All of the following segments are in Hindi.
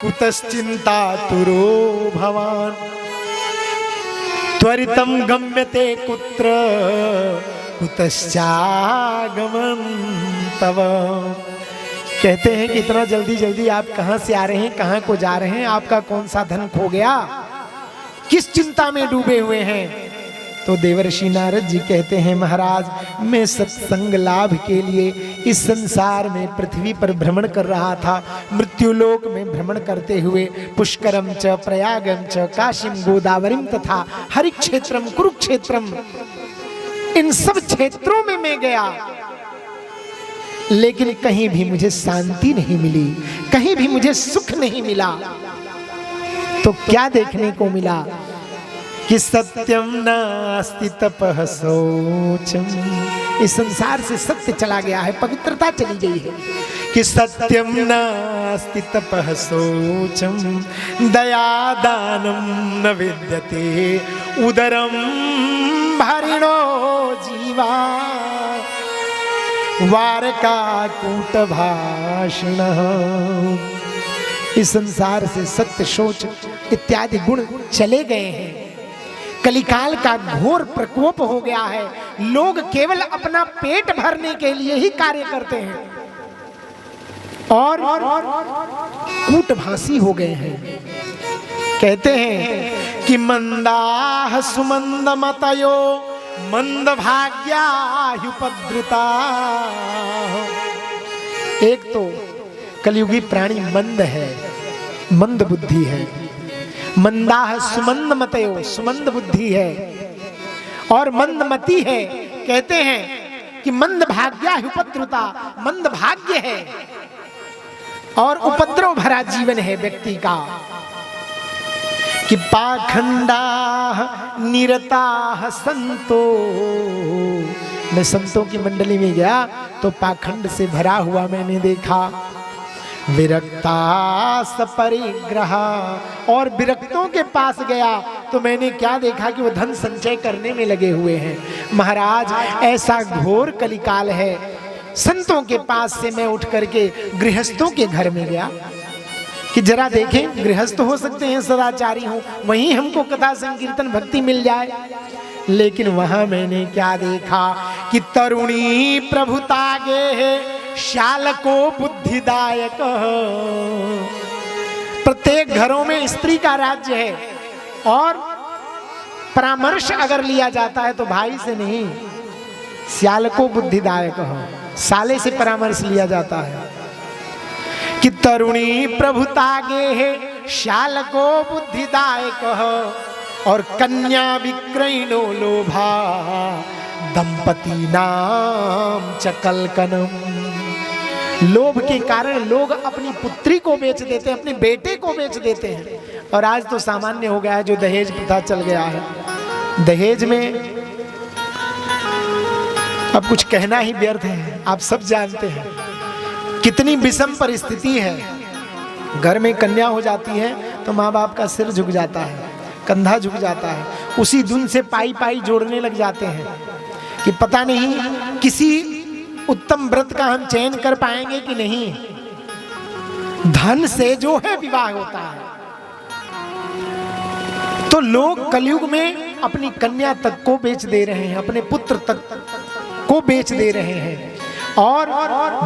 कुतश्चिंता तुरो भवान त्वरितं गम्यते कुत्र कुतश्चागमन तव। कहते हैं कि इतना जल्दी जल्दी आप कहां से आ रहे हैं, कहां को जा रहे हैं, आपका कौन सा धन खो गया, किस चिंता में डूबे हुए हैं। तो देवर्षि नारद जी कहते हैं महाराज मैं सत्संग लाभ के लिए इस संसार में पृथ्वी पर भ्रमण कर रहा था। मृत्युलोक में भ्रमण करते हुए पुष्करम च प्रयागम च काशीम गोदावरीम तथा हरिक्षेत्रम कुरुक्षेत्रम इन सब क्षेत्रों में मैं गया, लेकिन कहीं भी मुझे शांति नहीं मिली, कहीं भी मुझे सुख नहीं मिला। तो क्या देखने को मिला कि सत्यम नास्ति तपः शौचम, इस संसार से सत्य चला गया है, पवित्रता चली गई है। कि सत्यम नास्ति तपः शौचम दया दानम न विद्यते उदरम भरिणो जीवा वारका कूट भाषण। इस संसार से सत्य शौच इत्यादि गुण चले गए हैं। कलिकाल का घोर प्रकोप हो गया है। लोग केवल अपना पेट भरने के लिए ही कार्य करते हैं और कूटभाषी हो गए हैं। कहते हैं कि मंदाह सुमंद मतयो मंद भाग्याहुपद्रुता। एक तो कलियुगी प्राणी मंद है, मंद बुद्धि है। मंदाह सुमंद मतयो, सुमंद बुद्धि है और मंदमती है। कहते हैं कि मंद भाग्याहुपद्रुता, मंद भाग्य है और उपद्रव भरा जीवन है व्यक्ति का। कि पाखंडाह निरताह संतो, मैं संतों की मंडली में गया तो पाखंड से भरा हुआ मैंने देखा। विरक्ता सपरिग्रह, और विरक्तों के पास गया तो मैंने क्या देखा कि वो धन संचय करने में लगे हुए हैं। महाराज ऐसा घोर कलिकाल है। संतों के पास से मैं उठ करके गृहस्थों के घर में गया कि जरा देखें, गृहस्थ हो सकते हैं, सदाचारी हो, वहीं हमको कथा संकीर्तन भक्ति मिल जाए। लेकिन वहां मैंने क्या देखा कि तरुणी प्रभुतागे है शालको बुद्धिदायक। प्रत्येक घरों में स्त्री का राज्य है और परामर्श अगर लिया जाता है तो भाई से नहीं, श्यालको बुद्धिदायक हो, साले से परामर्श लिया जाता है। कि तरुणी प्रभुतागे है शालको बुद्धिदायक और कन्या विक्रयणो लोभा दंपति नाम चकलकनम। लोभ के कारण लोग अपनी पुत्री को बेच देते हैं, अपने बेटे को बेच देते हैं। और आज तो सामान्य हो गया है, जो दहेज प्रथा चल गया है। दहेज में अब कुछ कहना ही व्यर्थ है, आप सब जानते हैं कितनी विषम परिस्थिति है। घर में कन्या हो जाती है तो माँ बाप का सिर झुक जाता है, कंधा झुक जाता है। उसी धुन से पाई पाई जोड़ने लग जाते हैं कि पता नहीं किसी उत्तम व्रत का हम चयन कर पाएंगे कि नहीं। धन से जो है विवाह होता है। तो लोग कलयुग में अपनी कन्या तक को बेच दे रहे हैं, अपने पुत्र तक को बेच दे रहे हैं और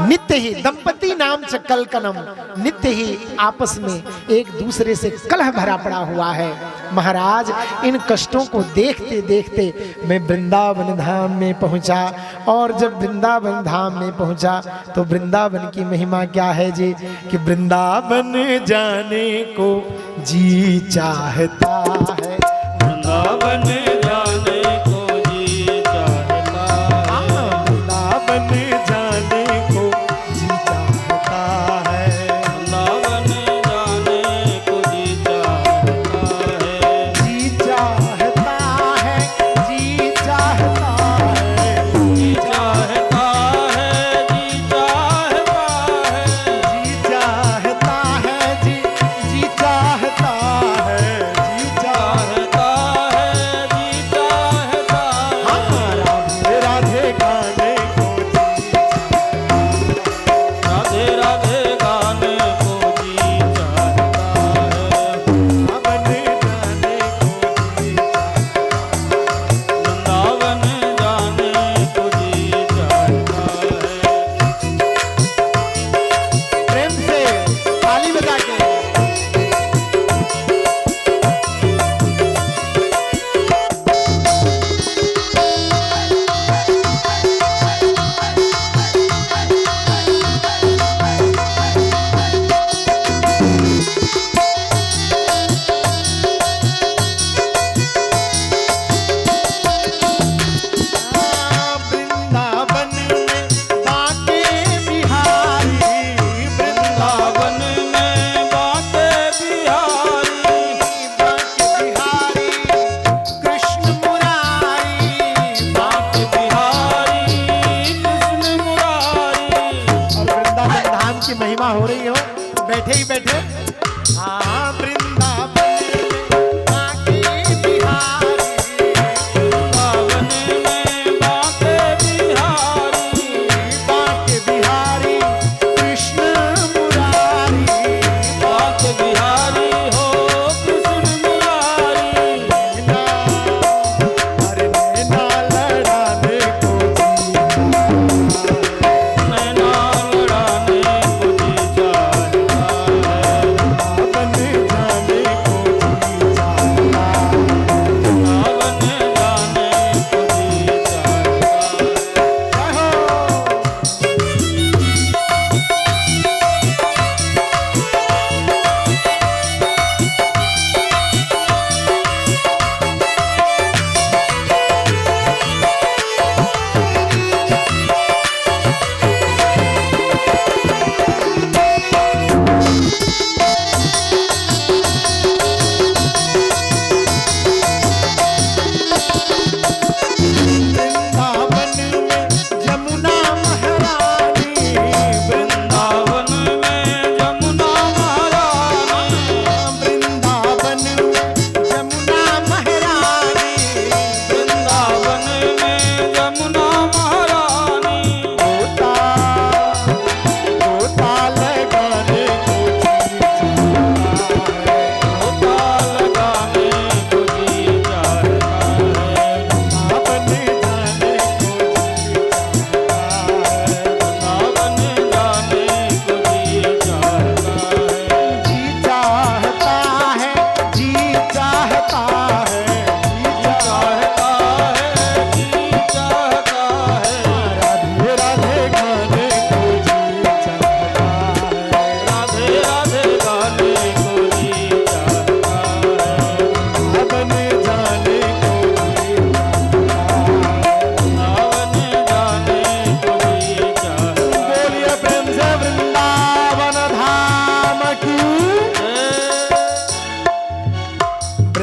नित्य ही दंपति नाम च कलकनम, नित्य ही आपस में एक दूसरे से कलह भरा पड़ा हुआ है। महाराज इन कष्टों को देखते देखते मैं वृंदावन धाम में पहुंचा। और जब वृंदावन धाम में पहुंचा तो वृंदावन की महिमा क्या है जी, कि वृंदावन जाने को जी चाहता है, वृंदावन जाने को जी चाहता है, वृंदावन जाने को जी चाहता है, वृंदावन जाने को जी चाहता है, जी चाहता है, जी चाहता है, जी चाहता है, जी चाहता है, जी चाहता है, जी चाहता है, जी चाहता चाहता है, जी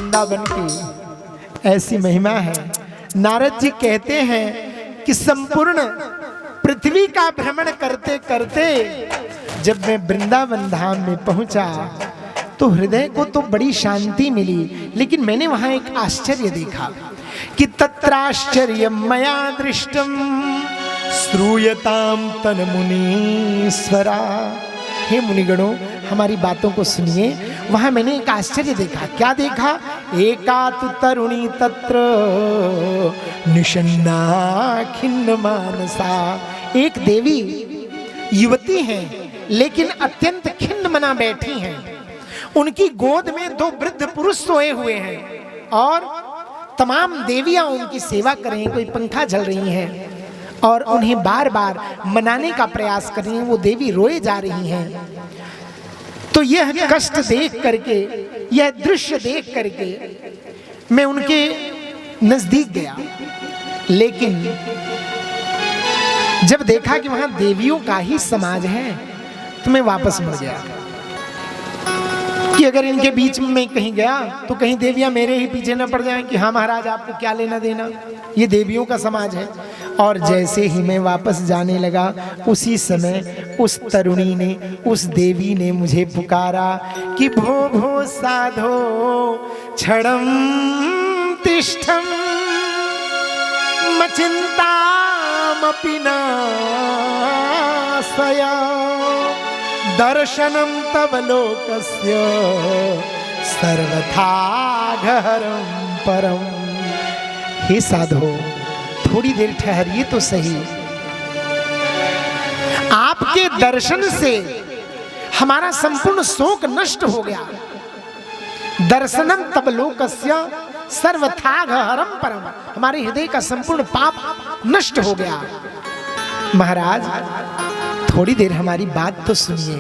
वृंदावन की ऐसी महिमा है। नारद जी कहते हैं कि संपूर्ण पृथ्वी का भ्रमण करते करते जब मैं वृंदावन धाम में पहुंचा तो हृदय को तो बड़ी शांति मिली, लेकिन मैंने वहां एक आश्चर्य देखा कि तत्राश्चर्य मया दृष्टम श्रूयताम तन मुनीश्वरा। हे मुनिगणों, हमारी बातों को सुनिए। वहां मैंने एक आश्चर्य देखा। क्या देखा? एका तु तरुणी तत्र निषन्ना खिन्न मानसा। एक देवी युवती है लेकिन अत्यंत खिन्न मना बैठी हैं। उनकी गोद में दो वृद्ध पुरुष सोए हुए हैं और तमाम देवियां उनकी सेवा कर रही हैं। कोई पंखा झल रही हैं और उन्हें बार बार मनाने का प्रयास कर रही हैं। वो देवी रोए जा रही हैं। तो यह कष्ट देख करके, यह दृश्य देख करके मैं उनके नजदीक गया, लेकिन जब देखा कि वहां देवियों का ही समाज है तो मैं वापस मुड़ गया कि अगर इनके बीच में कहीं गया तो कहीं देवियां मेरे ही पीछे न पड़ जाएं कि हाँ महाराज आपको क्या लेना देना, ये देवियों का समाज है। और जैसे ही मैं वापस जाने लगा उसी समय उस तरुणी ने, उस देवी ने मुझे पुकारा कि भो भो साधो क्षणम तिष्ठम मचिंतामपि नाशया दर्शनम तव लोकस्य सर्वथा घहरम परम। हे साधो, थोड़ी देर ठहरिए तो सही। आपके दर्शन से हमारा संपूर्ण शोक नष्ट हो गया। दर्शनम तव लोकस्य सर्वथा घहरम परम। हमारे हृदय का संपूर्ण पाप नष्ट हो गया। महाराज, थोड़ी देर हमारी बात तो सुनिए।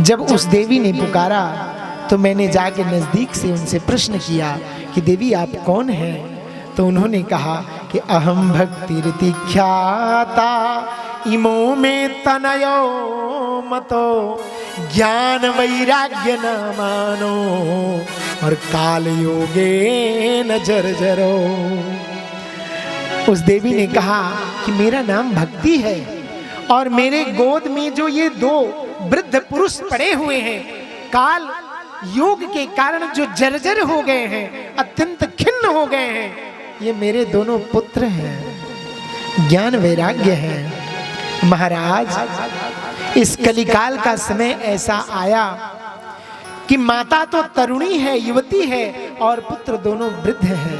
जब उस देवी ने पुकारा तो मैंने जाके नजदीक से उनसे प्रश्न किया कि देवी आप कौन हैं? तो उन्होंने कहा कि अहम भक्ति ख्याता इमो में तनयो मतो ज्ञान वैराग्य न मानो और काल योगे न जर्जरो। उस देवी ने कहा कि मेरा नाम भक्ति है और मेरे गोद में जो ये दो वृद्ध पुरुष पड़े हुए हैं, काल योग के कारण जो जर्जर हो गए हैं, अत्यंत खिन्न हो गए हैं, ये मेरे दोनों पुत्र हैं। ज्ञान वैराग्य है। महाराज, इस कलिकाल का समय ऐसा आया कि माता तो तरुणी है, युवती है और पुत्र दोनों वृद्ध हैं।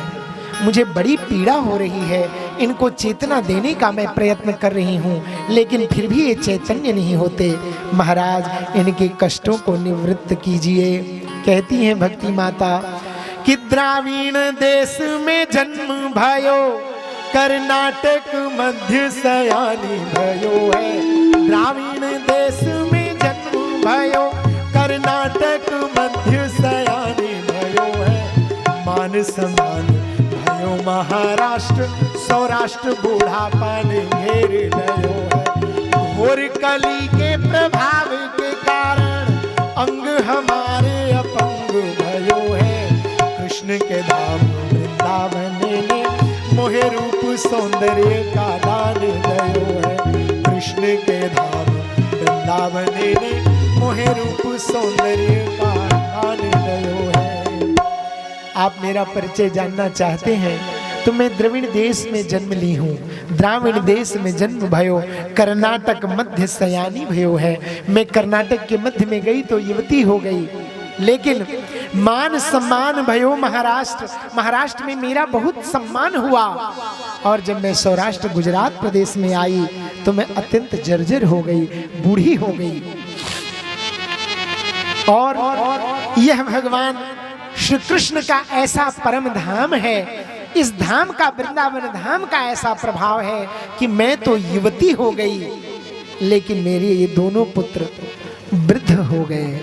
मुझे बड़ी पीड़ा हो रही है। इनको चेतना देने का मैं प्रयत्न कर रही हूँ, लेकिन फिर भी ये चैतन्य नहीं होते। महाराज, इनके कष्टों को निवृत्त कीजिए। कहती हैं भक्ति माता कि द्राविण देश में जन्म भयो, कर्नाटक मध्य सयानी भयो है। द्राविण देश में जन्म भयो, कर्नाटक मध्य सयानी भयो है। मान सम्मान भयो महाराष्ट्र, सौराष्ट्र बूढ़ापा ने घेर लयो है। घोर कली के प्रभाव के कारण अंग हमारे अपंग भयो है। कृष्ण के धाम वृंदावन ने मोहे रूप सौंदर्य का दान दयो है। कृष्ण के धाम वृंदावन ने मोहे रूप सौंदर्य का दान दयो है। आप मेरा परिचय जानना चाहते हैं तो मैं द्रविड़ देश में जन्म ली हूँ। द्राविड़ देश में जन्म भयो, कर्नाटक मध्य सयानी भयो है। मैं कर्नाटक के मध्य में गई तो युवती हो गई, लेकिन मान सम्मान भयो महाराष्ट्र। महाराष्ट्र में मेरा बहुत सम्मान हुआ और जब मैं सौराष्ट्र गुजरात प्रदेश में आई तो मैं अत्यंत जर्जर हो गई, बूढ़ी हो गई। और यह भगवान श्री कृष्ण का ऐसा परम धाम है, इस धाम का, वृंदावन धाम का ऐसा प्रभाव है कि मैं तो युवती हो गई, लेकिन मेरे ये दोनों पुत्र वृद्ध हो गए।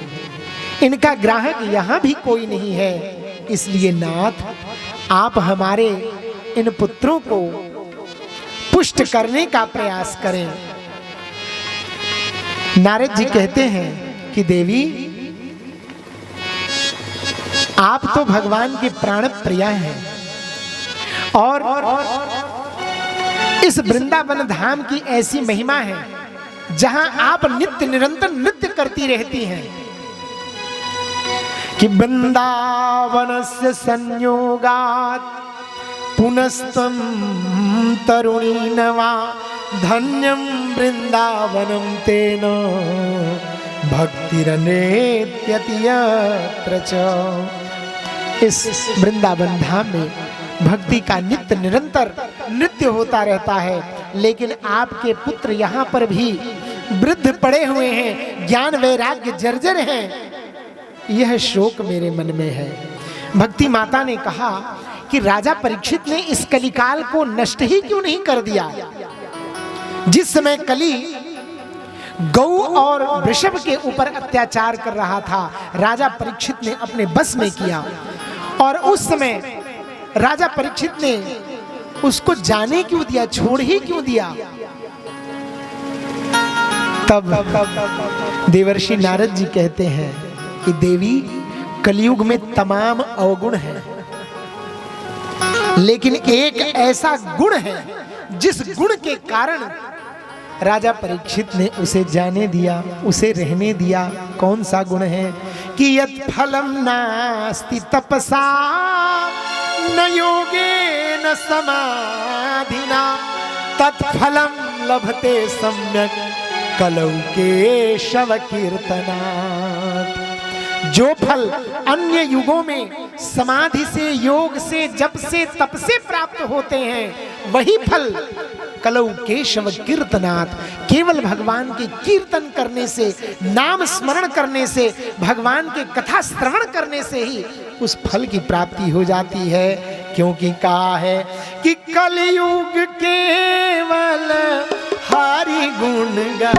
इनका ग्राहक यहाँ भी कोई नहीं है। इसलिए नाथ, आप हमारे इन पुत्रों को पुष्ट करने का प्रयास करें। नारद जी कहते हैं कि देवी, आप तो भगवान के प्राण प्रिया हैं और इस वृंदावन धाम की ऐसी महिमा है जहां आप नित्य निरंतर नृत्य करती रहती हैं कि वृंदावनस्य संयोगात् पुनस्त्वं तरुणी नवा धन्यं वृंदावनं तेन भक्तिरनेत्यति यत्र च। इस वृंदावन धाम में भक्ति का नित्य निरंतर नृत्य होता रहता है, लेकिन आपके पुत्र यहाँ पर भी वृद्ध पड़े हुए हैं, ज्ञान वैराग्य जर्जर हैं, यह शोक मेरे मन में है। भक्ति माता ने कहा कि राजा परीक्षित ने इस कलिकाल को नष्ट ही क्यों नहीं कर दिया। जिस समय कली गौ और वृषभ के ऊपर अत्याचार कर रहा था, राजा परीक्षित ने अपने बस में किया और उस समय राजा परीक्षित ने उसको जाने क्यों दिया, छोड़ ही क्यों दिया। तब देवर्षि नारद जी कहते हैं कि देवी, कलयुग में तमाम अवगुण हैं, लेकिन एक ऐसा गुण है जिस गुण के कारण राजा परीक्षित ने उसे जाने दिया, उसे रहने दिया। कौन सा गुण है कि यत् फलम नास्ति तपसा न योगेन समाधिना तत्फलम लभते सम्यक कलौ केशव कीर्तनात्। जो फल अन्य युगों में समाधि से, योग से, जप से, तप से प्राप्त होते हैं, वही फल कलौ केशव कीर्तनात्, केवल भगवान के कीर्तन करने से, नाम स्मरण करने से, भगवान के कथा श्रवण करने से ही उस फल की प्राप्ति हो जाती है। क्योंकि कहा है कि कलयुग केवल हरि गुण गा,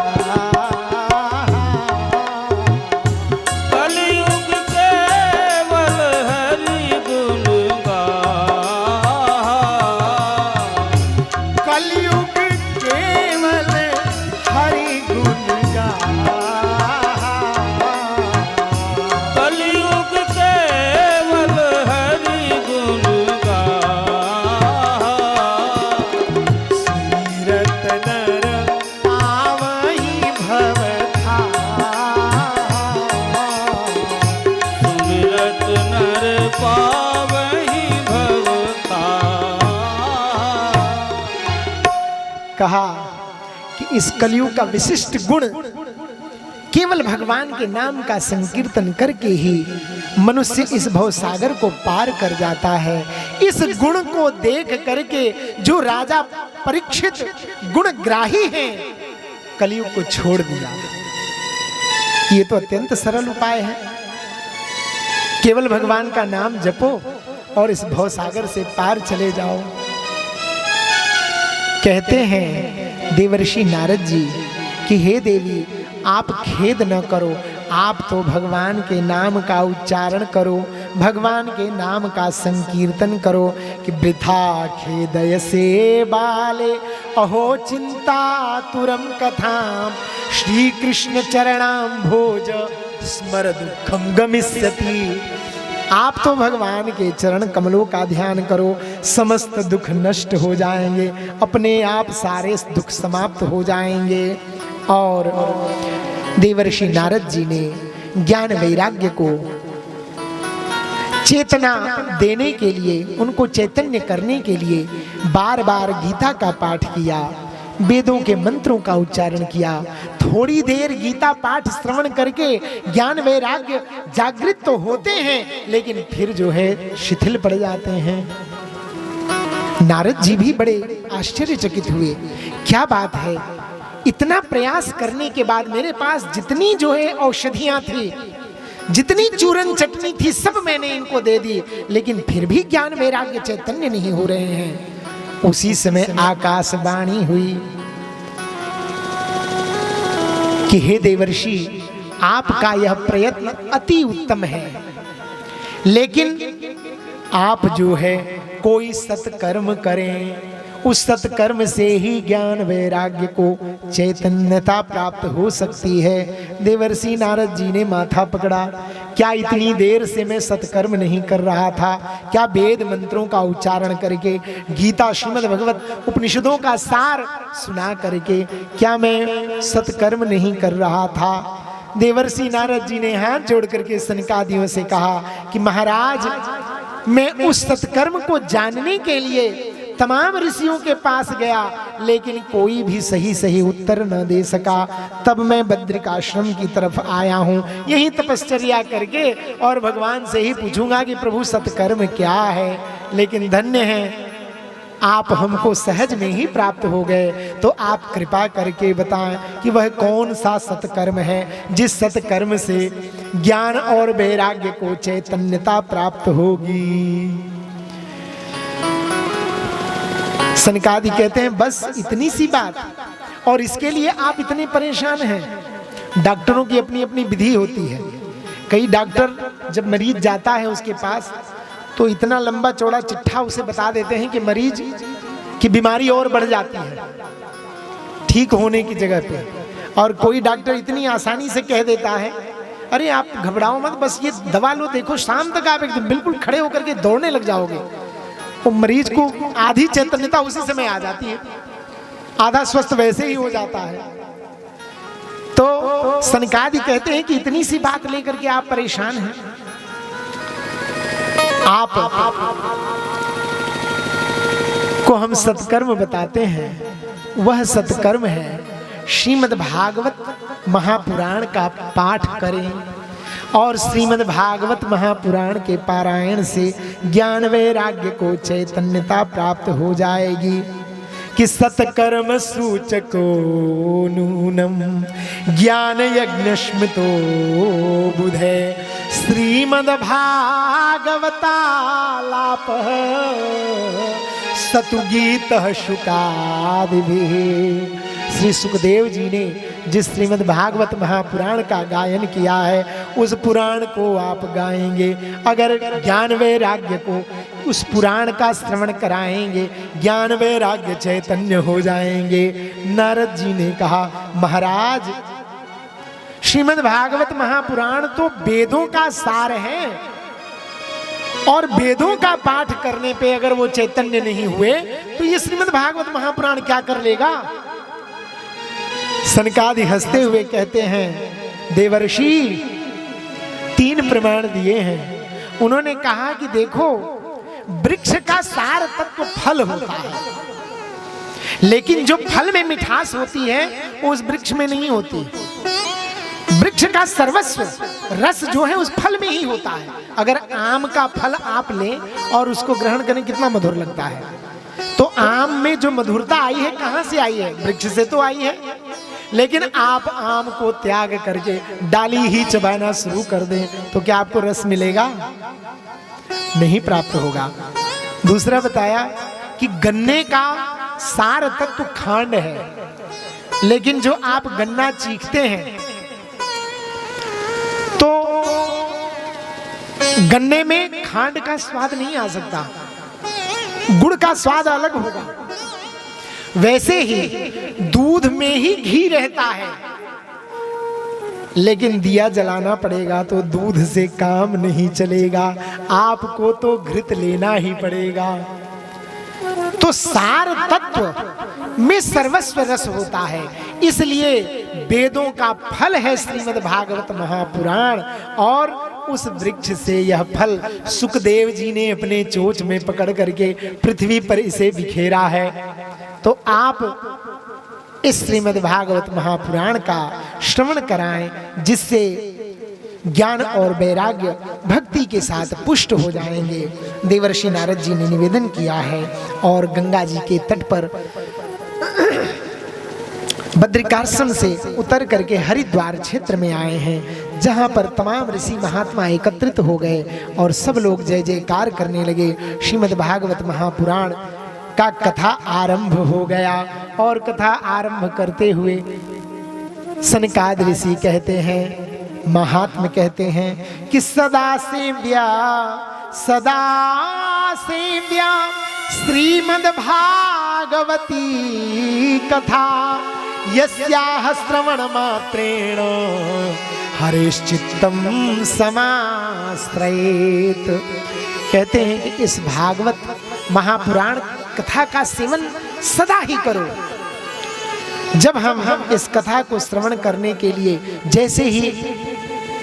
कहा कि इस कलयुग का विशिष्ट गुण केवल भगवान के नाम का संकीर्तन करके ही मनुष्य इस भवसागर को पार कर जाता है। इस गुण को देख करके जो राजा परीक्षित गुणग्राही हैं, कलयुग को छोड़ दिया। ये तो अत्यंत सरल उपाय है, केवल भगवान का नाम जपो और इस भवसागर से पार चले जाओ। कहते हैं देवर्षि नारद जी कि हे देवी, आप खेद न करो, आप तो भगवान के नाम का उच्चारण करो, भगवान के नाम का संकीर्तन करो कि वृथा खेदय से बाले अहो चिंता तुरम कथाम श्री कृष्ण चरणाम भोज स्मर दुखम गमिष्यति। आप तो भगवान के चरण कमलों का ध्यान करो, समस्त दुख नष्ट हो जाएंगे, अपने आप सारे दुख समाप्त हो जाएंगे। और देवर्षि नारद जी ने ज्ञान वैराग्य को चेतना देने के लिए, उनको चैतन्य करने के लिए बार बार गीता का पाठ किया, वेदों के मंत्रों का उच्चारण किया। थोड़ी देर गीता पाठ श्रवण करके ज्ञान वैराग्य जागृत तो होते हैं, लेकिन फिर जो है शिथिल पड़ जाते हैं। नारद जी भी बड़े आश्चर्यचकित हुए, क्या बात है, इतना प्रयास करने के बाद मेरे पास जितनी जो है औषधियां थी, जितनी चूरन चटनी थी, सब मैंने इनको दे दी, लेकिन फिर भी ज्ञान वैराग्य चैतन्य नहीं हो रहे हैं। उसी समय आकाशवाणी हुई कि हे देवर्षि, आपका यह प्रयत्न अति उत्तम है, लेकिन आप जो है कोई सत्कर्म करें, उस सत्कर्म से ही ज्ञान वैराग्य को चैतन्यता प्राप्त हो सकती है। देवर्षि नारद जी ने माथा पकड़ा, क्या इतनी देर से मैं सत्कर्म नहीं कर रहा था? क्या वेद मंत्रों का उच्चारण करके, गीता श्रीमद् भगवत उपनिषदों का सार सुना करके क्या मैं सत्कर्म नहीं कर रहा था? देवर्षि नारद जी ने हाथ जोड़ करके सनकादियों से कहा कि महाराज, मैं उस सत्कर्म को जानने के लिए तमाम ऋषियों के पास गया, लेकिन कोई भी सही उत्तर न दे सका। तब मैं बद्रिकाश्रम की तरफ आया हूँ, यही तपश्चर्या करके और भगवान से ही पूछूंगा कि प्रभु सत्कर्म क्या है। लेकिन धन्य है आप हमको सहज में ही प्राप्त हो गए, तो आप कृपा करके बताएं कि वह कौन सा सत्कर्म है जिस सत्कर्म से ज्ञान और वैराग्य को चैतन्यता प्राप्त होगी। सनकादि कहते हैं बस इतनी सी बात, और इसके लिए आप इतने परेशान हैं? डॉक्टरों की अपनी अपनी विधि होती है। कई डॉक्टर जब मरीज जाता है उसके पास तो इतना लंबा चौड़ा चिट्ठा उसे बता देते हैं कि मरीज की बीमारी और बढ़ जाती है ठीक होने की जगह पे। और कोई डॉक्टर इतनी आसानी से कह देता है, अरे आप घबराओ मत, बस ये दवा लो, देखो शाम तक आप एकदम बिल्कुल खड़े होकर के दौड़ने लग जाओगे। तो मरीज को आधी चैतन्यता उसी समय आ जाती है, आधा स्वस्थ वैसे ही हो जाता है। तो सनकादि कहते हैं कि इतनी सी बात लेकर के आप परेशान हैं। आप को हम सत्कर्म बताते हैं, वह सत्कर्म है श्रीमद् भागवत महापुराण का पाठ करें, और श्रीमद् भागवत महापुराण के पारायण से ज्ञान वैराग्य को चैतन्यता प्राप्त हो जाएगी। कि सत्कर्म सूचको नूनम ज्ञान यज्ञस्मृतो बुधे श्रीमद् भागवतालाप सतुगीत शुकादिभिः। श्री सुखदेव जी ने जिस श्रीमद् भागवत महापुराण का गायन किया है, उस पुराण को आप गाएंगे। अगर ज्ञान वैराग्य को उस पुराण का श्रवण कराएंगे, ज्ञान वैराग्य चैतन्य हो जाएंगे। नारद जी ने कहा, महाराज श्रीमद् भागवत महापुराण तो वेदों का सार है, और वेदों का पाठ करने पे अगर वो चैतन्य नहीं हुए तो ये श्रीमद् भागवत महापुराण क्या कर लेगा? सनकादि हंसते हुए कहते हैं, देवर्षि 3 प्रमाण दिए हैं। उन्होंने कहा कि देखो, वृक्ष का सार तत्व फल होता है, लेकिन जो फल में मिठास होती है वो उस वृक्ष में नहीं होती। वृक्ष का सर्वस्व रस जो है उस फल में ही होता है। अगर आम का फल आप लें और उसको ग्रहण करें, कितना मधुर लगता है। तो आम में जो मधुरता आई है कहां से आई है? वृक्ष से तो आई है। लेकिन आप आम को त्याग करके डाली ही चबाना शुरू कर दें तो क्या आपको रस मिलेगा? नहीं प्राप्त होगा। दूसरा बताया कि गन्ने का सार तत्व खांड है, लेकिन जो आप गन्ना चीखते हैं तो गन्ने में खांड का स्वाद नहीं आ सकता, गुड़ का स्वाद अलग होगा। वैसे ही दूध में ही घी रहता है, लेकिन दिया जलाना पड़ेगा तो दूध से काम नहीं चलेगा, आपको तो घृत लेना ही पड़ेगा। तो सार तत्व में सर्वस्व रस होता है, इसलिए वेदों का फल है श्रीमद् भागवत महापुराण, और उस वृक्ष से यह फल सुखदेव जी ने अपने चोंच में पकड़ करके पृथ्वी पर इसे बिखेरा है। तो आप इस श्रीमद् भागवत महापुराण का श्रवण कराएं, जिससे ज्ञान और वैराग्य भक्ति के साथ पुष्ट हो जाएंगे। देवर्षि नारद जी ने निवेदन किया है और गंगा जी के तट पर बद्रिकाश्रम से उतर करके हरिद्वार क्षेत्र में आए हैं, जहां पर तमाम ऋषि महात्मा एकत्रित हो गए और सब लोग जय जयकार करने लगे। श्रीमद् भागवत महापुराण का कथा आरंभ हो गया, और कथा आरंभ करते हुए सनकाद ऋषि कहते हैं, महात्मा कहते हैं कि सदा सेव्या श्रीमद् भागवता भागवती कथा यस्याः श्रवण मात्रेण हरेश्चित्तम समाश्रयेत। कहते हैं कि इस भागवत महापुराण कथा का सेवन सदा ही करो। जब हम इस कथा को श्रवण करने के लिए जैसे ही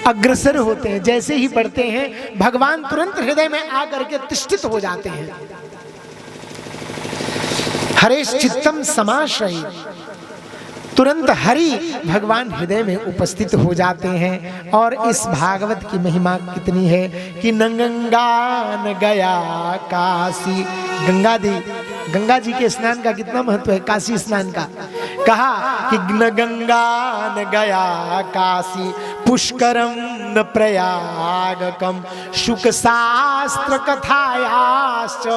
अग्रसर होते हैं, जैसे ही बढ़ते हैं, भगवान तुरंत हृदय में आकर के तिष्ठित हो जाते हैं। हरेश्चित्तम समाश्रयेत, तुरंत हरि भगवान हृदय में उपस्थित हो जाते हैं। और इस भागवत की महिमा कितनी है कि न गंगा न गया काशी। गंगा जी के स्नान का कितना महत्व है, काशी स्नान का। कहा कि न गंगा न गया काशी पुष्करम न प्रयागकम शुक शास्त्र कथायाश्च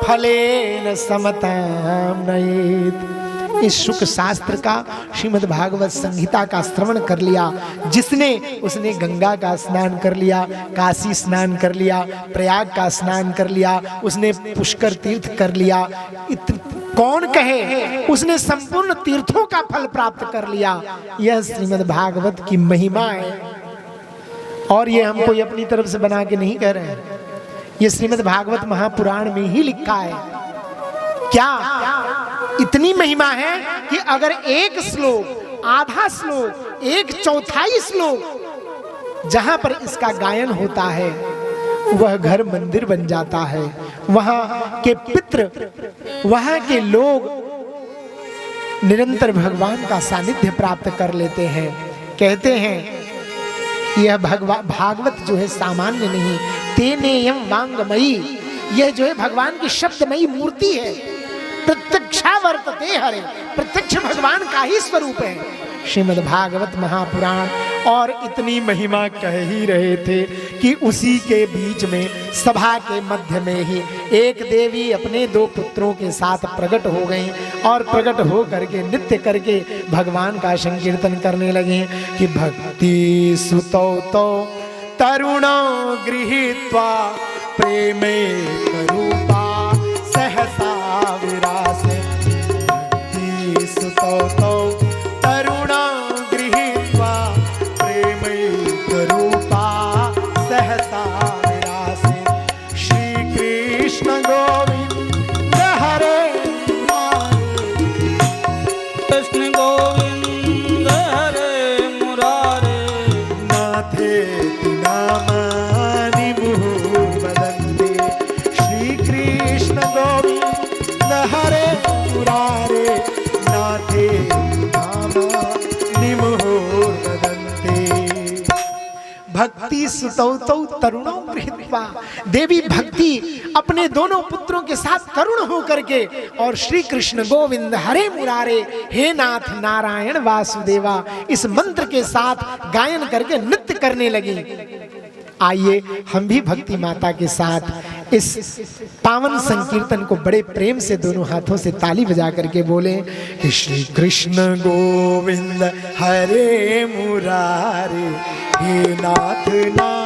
फलेन समताम नयेत। इस शुक शास्त्र का, श्रीमद् भागवत संहिता का श्रवण कर लिया जिसने, उसने गंगा का स्नान कर लिया, काशी स्नान कर लिया, प्रयाग का स्नान कर लिया, उसने पुष्कर तीर्थ कर लिया। कौन कहे उसने संपूर्ण तीर्थों का फल प्राप्त कर लिया। यह श्रीमद् भागवत की महिमा है। और ये हम कोई अपनी तरफ से बना के नहीं कह रहे हैं, ये श्रीमद् भागवत महापुराण में ही लिखा है। क्या इतनी महिमा है कि अगर एक श्लोक, आधा श्लोक, एक चौथाई श्लोक जहां पर इसका गायन होता है वह घर मंदिर बन जाता है। वहां के पितृ, वहां के लोग निरंतर भगवान का सानिध्य प्राप्त कर लेते हैं। कहते हैं यह भागवत जो है सामान्य नहीं, तेनेयम वांगमयी, यह जो है भगवान की शब्दमयी मूर्ति है। प्रत्यक्षा वर्तते हरे, प्रत्यक्ष भगवान का ही स्वरूप है श्रीमद् भागवत महापुराण। और इतनी महिमा कह ही रहे थे कि उसी के बीच में, सभा के मध्य में ही एक देवी अपने 2 पुत्रों के साथ प्रकट हो गई और प्रकट हो करके नृत्य करके भगवान का संकीर्तन करने लगे कि भक्ति सुतौ तौ तरुणो गृहीत्वा प्रेमे करूपा सहसा विरासे। भक्ति सुतौ तौ तरुणो गृहीत्वा प्रेमे करूपा सहसा विरासे। श्री कृष्ण गोविंद हरे कृष्ण गोविंद हरे मुरारे नाथे नामानि मुहुर्वदन्ति। श्री कृष्ण गोविंद हरे मुरारे नाथे नामानि मुहुर्वदन्ति। भक्ति सुतौ तौ तरुणौ गृहीत्वा, देवी भक्ति अपने दोनों पुत्रों के साथ तरुण होकर के और श्री कृष्ण गोविंद हरे मुरारे, हे नाथ नारायण वासुदेवा, इस मंत्र के साथ गायन करके नृत्य करने लगी। आइए हम भी भक्ति माता के साथ इस पावन संकीर्तन को बड़े प्रेम से दोनों हाथों से ताली बजा करके बोले कि श्री कृष्ण गोविंद हरे मुरारे, हे नाथ नारायण